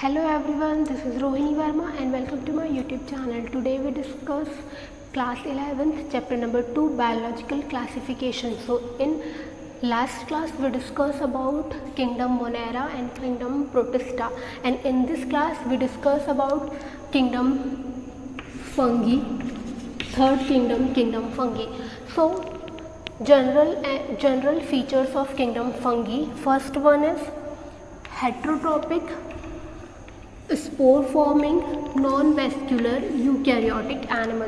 Hello everyone, this is Rohini Verma and welcome to my YouTube channel. Today we discuss class 11th chapter number 2 biological classification. So in last class we discussed about kingdom Monera and kingdom Protista, and in this class we discuss about kingdom fungi, third kingdom fungi. So general features of kingdom fungi. First one is heterotrophic, spore forming, non vascular eukaryotic animal.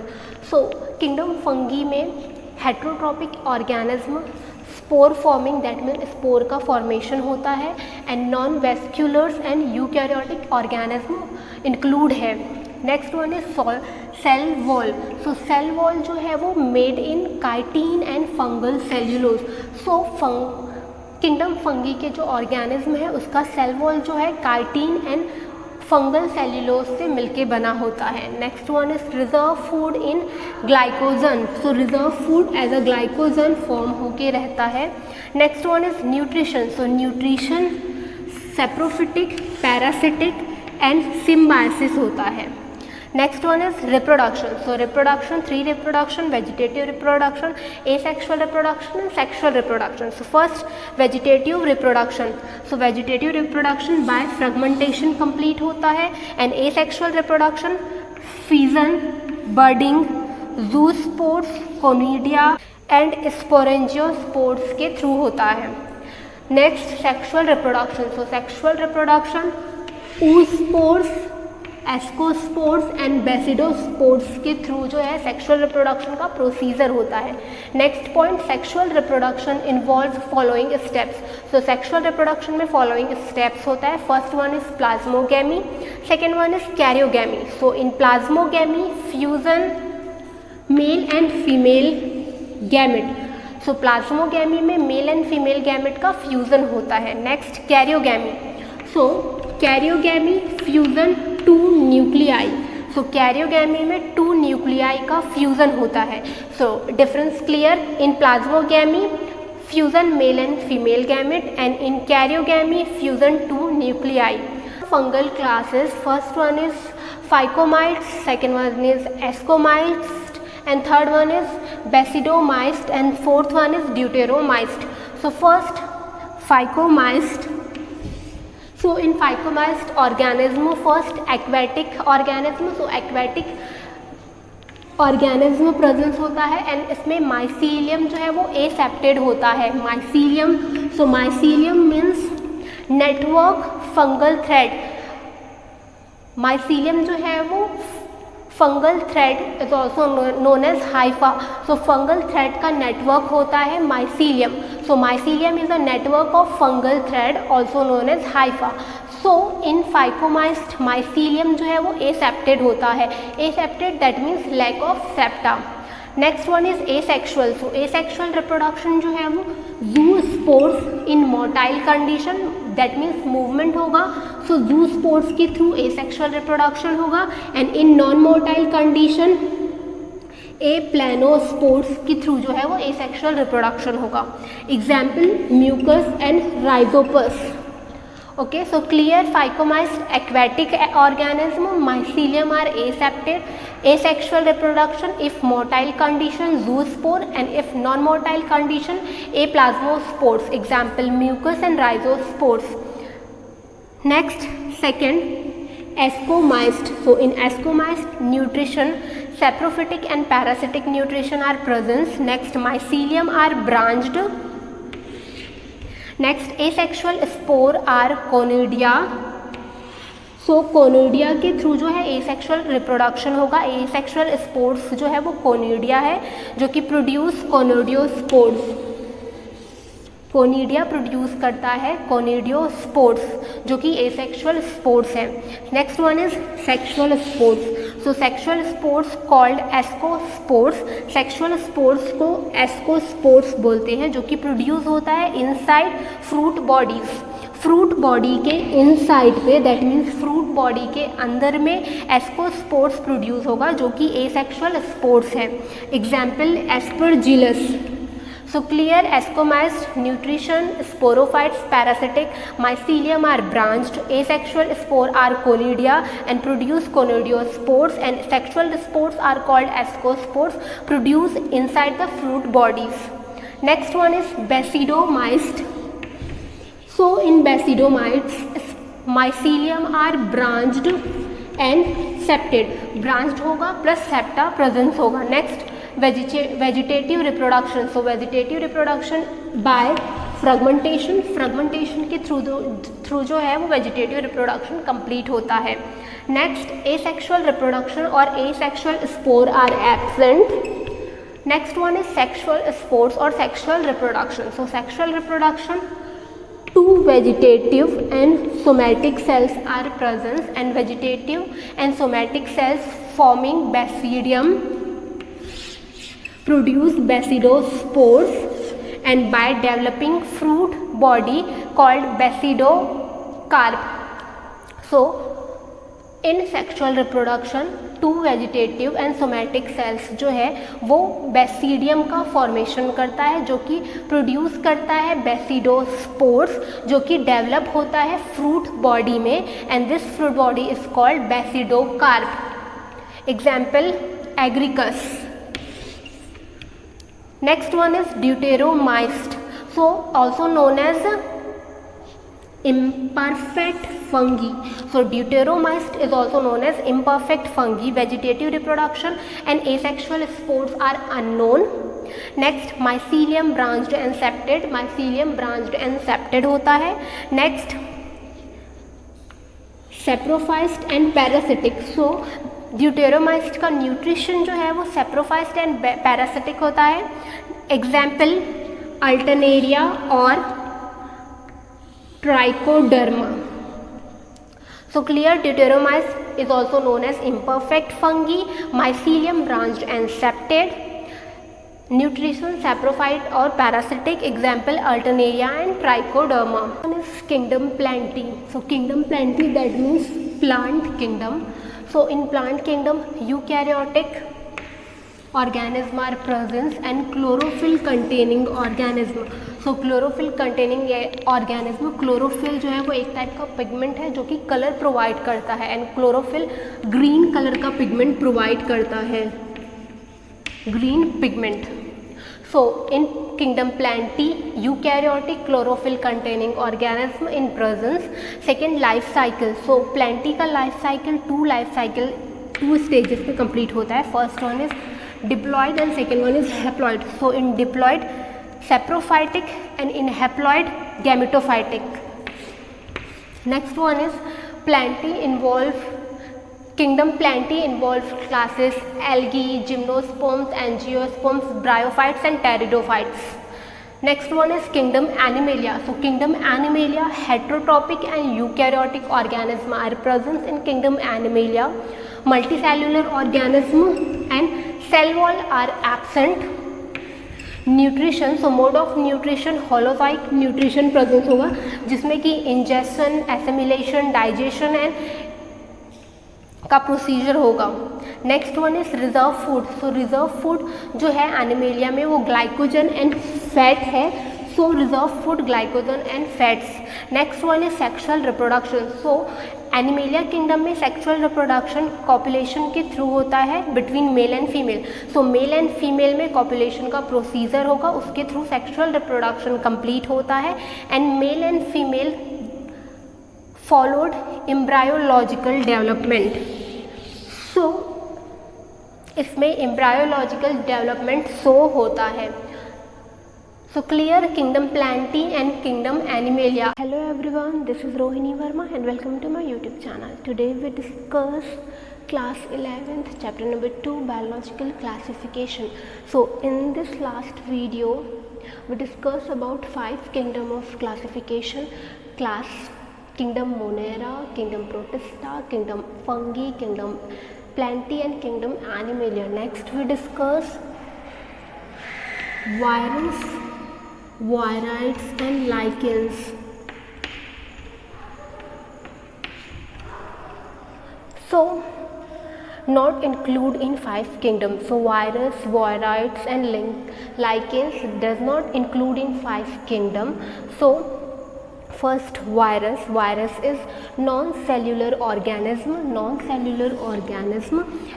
So kingdom fungi में heterotrophic organism, spore forming that mean spore का formation होता है, and non vasculars and eukaryotic organism include है. Next one is cell wall. So cell wall जो है वो made in chitin and fungal cellulose. So kingdom fungi के जो organism है उसका सेल वॉल जो है काइटिन एंड फंगल सेल्यूलोज से मिलके बना होता है. Next one is reserve food in glycogen. So reserve food as a glycogen form होके रहता है. Next one is nutrition. So nutrition saprophytic, parasitic and symbiosis होता है. Next one is reproduction. So reproduction, 3 reproduction, vegetative reproduction, asexual reproduction and sexual reproduction. So first vegetative reproduction. So vegetative reproduction by fragmentation complete होता है, and asexual reproduction fission, budding, zoospores, conidia and sporangiospores के through होता है. Next sexual reproduction. So sexual reproduction oospores, ascospores and basidiospores के through जो है sexual reproduction का procedure होता है. Next point, sexual reproduction involve following steps. So sexual reproduction में फॉलोइंग स्टेप्स होता है. First one is plasmogamy, second one is karyogamy. So in plasmogamy fusion male and female gamete. So plasmogamy में male and female gamete का fusion होता है. Next karyogamy. So karyogamy fusion 2 nuclei. So karyogamy में 2 nuclei का fusion होता है. So difference clear. In plasmogamy fusion male and female gamete, and in karyogamy fusion 2 nuclei. Fungal classes. First one is phycomycetes, second one is ascomycetes, and third one is basidiomycetes, and fourth one is deuteromycetes. So first phycomycetes. So in phycomyst organism, first aquatic organism. So aquatic organism presence होता है, and इसमें mycelium जो है वो aseptate होता है. Mycelium. So mycelium means network fungal thread. Mycelium जो है वो fungal thread is also known as hypha. So fungal thread का नेटवर्क होता है mycelium. So mycelium is a network of fungal thread also known as hypha. So in phycomycetes mycelium जो है वो aseptate होता है. Aseptate that means lack of septa. Next one is asexual. So asexual reproduction जो है वो zoospores in motile condition, that means movement होगा. So zoospores के थ्रू एसेक्सुअल रिप्रोडक्शन होगा, and in non motile condition a planospores के through जो है वो एसेक्सुअल रिप्रोडक्शन होगा. Example mucus and rhizopus. Okay, so clear. Phycomyst aquatic organism, mycelium are asepted, asexual reproduction if motile condition zoospore, and if non-motile condition aplasmospores. Example mucus and rhizospores. Next, second ascomyst. So in ascomyst nutrition, saprophytic and parasitic nutrition are present. Next, mycelium are branched. Next asexual spore or conidia. So conidia के through जो है asexual reproduction होगा. Asexual spores जो है वो conidia है जो कि प्रोड्यूस कोनिडियोस्पोर्स. कोनिडिया प्रोड्यूस करता है कोनिडियोस्पोर्स जो कि एसेक्सुअल स्पोर्स है. Next one is sexual spores. So sexual spores called ascospores. Sexual spores को एस्कोस्पोर्स बोलते हैं, जो कि प्रोड्यूस होता है inside fruit bodies. Fruit body के इनसाइड पे, दैट मीन्स फ्रूट बॉडी के अंदर में एस्कोस्पोर्स प्रोड्यूस होगा जो कि एसेक्सुअल स्पोर्स है. Example Aspergillus. So clear ascomycete, nutrition, sporophytes, parasitic, mycelium are branched, asexual spore are conidia and produce conidiospores, and sexual spores are called ascospores, produced inside the fruit bodies. Next one is basidomyst. So in basidomysts, mycelium are branched and septed. Branched होगा plus septa presence होगा. Next vegetative reproduction. So vegetative reproduction by fragmentation. Fragmentation के through जो है वो vegetative reproduction complete होता है. Next asexual reproduction और asexual spore are absent. Next one is sexual spores और sexual reproduction. So sexual reproduction, two vegetative and somatic cells are present, and vegetative and somatic cells forming basidium produce basidospores, and by developing fruit body called basidocarp. So in sexual reproduction two vegetative and somatic cells जो है वो basidium का formation करता है, जो कि produce करता है बेसिडोस्पोर्स, जो कि डेवलप होता है फ्रूट बॉडी में, and this fruit body is called basidiocarp. Example agaricus. Next one is deuteromycetes. So also known as imperfect fungi. So deuteromyst is also known as imperfect fungi. Vegetative reproduction and asexual spores are unknown. Next mycelium branched and septed. mycelium branched and septed होता है. Next saprophyst and parasitic. So deuteromyst का nutrition जो है वो saprophyst and parasitic होता है. Example Alternaria और Trichoderma. So clear deuteromyst is also known as imperfect fungi. Mycelium branched and septed. Nutrition saprophyte or parasitic. Example Alternaria and Trichoderma. One is kingdom Plantae. So kingdom Plantae, that means plant kingdom. So in plant kingdom eukaryotic organism are present and chlorophyll containing organism. So chlorophyll containing organism. Chlorophyll जो है वो एक type का pigment है जो कि colour provide करता है, एंड क्लोरोफिल ग्रीन कलर का पिगमेंट प्रोवाइड करता है, green pigment. So in kingdom plantae eukaryotic chlorophyll containing organism in presence. Second life cycle. So plantae का लाइफ साइकिल टू स्टेजेस पे कंप्लीट होता है. First one is diploid and second one is haploid. So in diploid saprophytic and in haploid gametophytic. Next one is kingdom Plantae involve classes algae, gymnosperms, angiosperms, bryophytes and pteridophytes. Next one is kingdom Animalia. So kingdom Animalia, heterotrophic and eukaryotic organism are present in kingdom Animalia. Multicellular organism and cell wall are absent. Nutrition. So mode of nutrition holozoic nutrition presence होगा, जिसमें कि injection, assimilation, digestion and का procedure होगा. Next one is reserve food. So reserve food जो है animalia में वो glycogen and fat है. So reserve food glycogen and fats. Next one is sexual reproduction. So animalia kingdom में sexual reproduction copulation के through होता है between male and female. So male and female में कॉपुलेशन का procedure होगा, उसके through sexual reproduction complete होता है, and male and female followed embryological development. So इसमें एम्ब्रायोलॉजिकल डेवलपमेंट शो होता है. So clear kingdom Plantae and kingdom Animalia. Hello everyone, this is Rohini Verma and welcome to my YouTube channel. Today we discuss class 11th chapter number 2 biological classification. So in this last video we discussed about 5 kingdom of classification: class kingdom Monera, kingdom Protista, kingdom Fungi, kingdom Plantae and kingdom Animalia. Next we discuss virus, Virides and lichens. So not include in 5 kingdoms. So virus, virions and lichens does not include in 5 kingdom. So first, virus is non-cellular organism,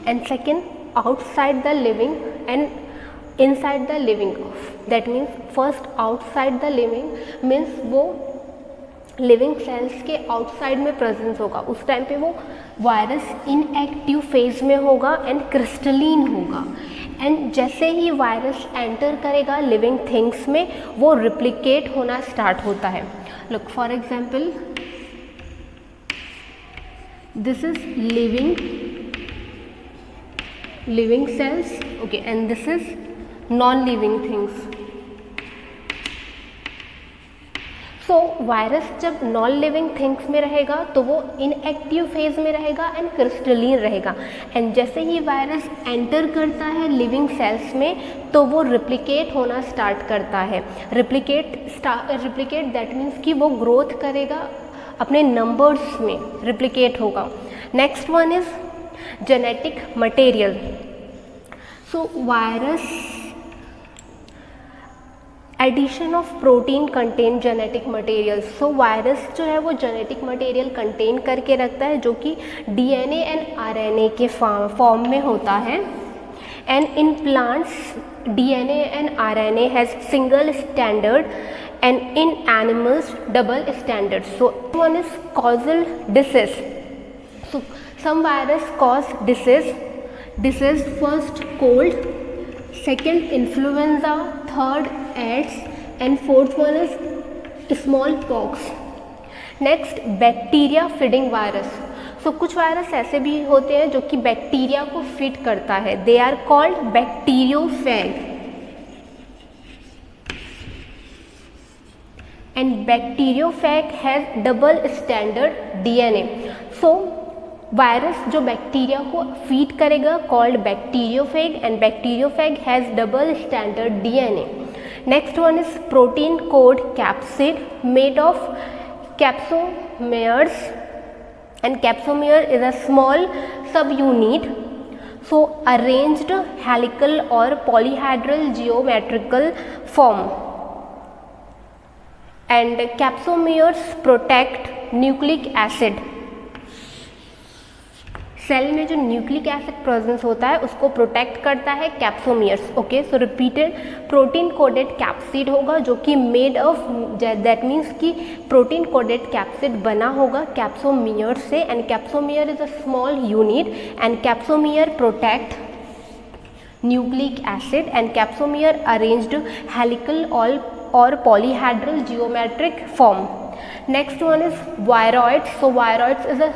and second, outside the living and inside the living. That means first outside the living means वो living cells के outside में presence होगा, उस time पे वो virus inactive phase में होगा and crystalline होगा, एंड जैसे ही वायरस एंटर करेगा लिविंग थिंग्स में वो रिप्लिकेट होना स्टार्ट होता है. Look for example, this is living cells, okay, and this is non living things. So virus जब नॉन लिविंग थिंग्स में रहेगा तो वो इनएक्टिव फेज में रहेगा एंड क्रिस्टलीन रहेगा, एंड जैसे ही वायरस एंटर करता है लिविंग सेल्स में तो वो रिप्लिकेट होना स्टार्ट करता है. रिप्लिकेट दैट मीन्स कि वो ग्रोथ करेगा, अपने नंबर्स में रिप्लिकेट होगा. Next one is genetic material. So virus addition of protein contain genetic material. So virus जो है वो जेनेटिक मटेरियल कंटेन करके रखता है जो कि डीएनए एंड आरएनए के फॉर्म में होता है, and in plants DNA and RNA has single standard and in animals double standard. So one is causal disease. So some virus cause disease first cold, second influenza, third AIDS, and fourth one is smallpox. Next bacteria feeding virus. सो कुछ virus ऐसे भी होते हैं जो कि bacteria को feed करता है, they are called bacteriophage, and bacteriophage has double standard DNA. So virus जो बैक्टीरिया को फीड करेगा called bacteriophage, and bacteriophage has double standard DNA. Next one is protein coat capsid made of capsomeres, and capsomere is a small sub unit, so arranged helical और polyhedral geometrical form, and capsomeres protect nucleic acid. Cell में जो nucleic acid presence होता है उसको protect करता है capsomeres. Okay, so repeated protein coated capsid होगा जो कि मेड ऑफ, दैट मीन्स कि प्रोटीन कोडेड कैप्सिड बना होगा कैप्सोमियर से, and capsomere is a small unit, and capsomere protect nucleic acid, and capsomere arranged helical और polyhedral geometric form. Next one is viroids. So viroids is a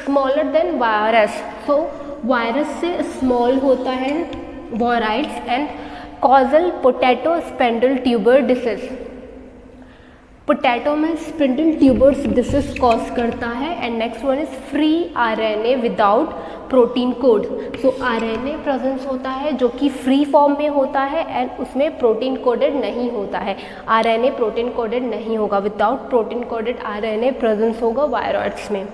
smaller than virus. So virus से small होता है viroids, and causal potato spindle tuber disease. Potato में spindle tubers disease cause करता है. And next one is free RNA without protein code. So RNA presence होता है जो कि फ्री फॉर्म में होता है एंड उसमें प्रोटीन कोडेड नहीं होता है. आरएनए प्रोटीन कोडेड नहीं होगा, without protein coded RNA presence होगा वायरॉइड्स में.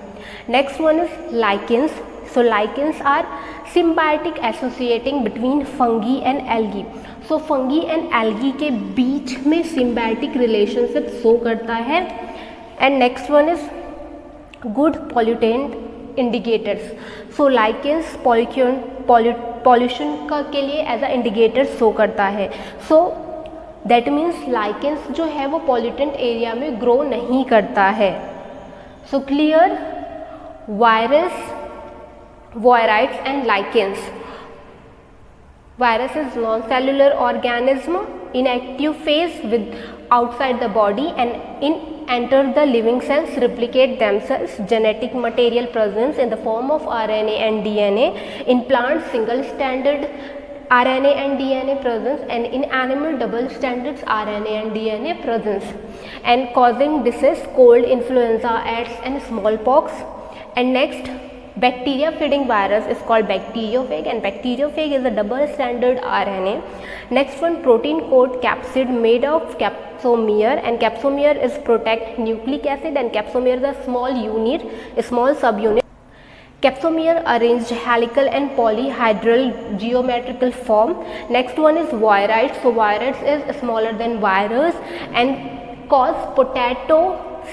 Next one is lichens. So lichens are symbiotic associating between fungi and algae. So fungi and algae के बीच में सिम्बायोटिक रिलेशनशिप शो करता है. And next one is good pollutant indicators. So lichens pollution का के लिए as a indicator show करता है. सो दैट मीन्स लाइकेंस जो है वो पॉल्यूटेंट एरिया में ग्रो नहीं करता है. So clear, virus, viroids and lichens. Virus is non-cellular organism in active phase with outside the body, and in enter the living cells, replicate themselves. Genetic material presence in the form of RNA and DNA. In plants, single standard RNA and DNA presence, and in animal double standards RNA and DNA presence, and causing disease, cold, influenza, AIDS and smallpox. And next, bacteria feeding virus is called bacteriophage, and bacteriophage is a double standard RNA. Next one, protein coat capsid made of capsomere, and capsomere is protect nucleic acid, and capsomere is a small unit, a small subunit. Capsomere arranged helical and polyhedral geometrical form. Next one is viroids. So viroids is smaller than virus and cause potato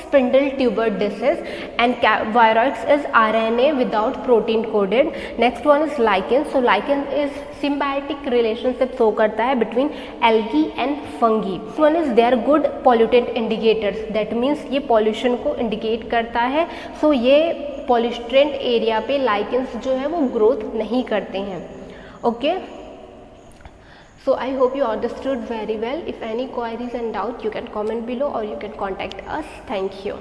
spindle tuber disease, and viroids is RNA without protein coded. Next one is lichen. So lichen is symbiotic relationship show करता है between algae and fungi. Next one is they are good pollutant indicators. That means ये pollution को indicate करता है. So ये pollutant area पे lichens जो है वो growth नहीं करते हैं. Okay. So I hope you understood very well. If any queries and doubt, you can comment below or you can contact us. Thank you.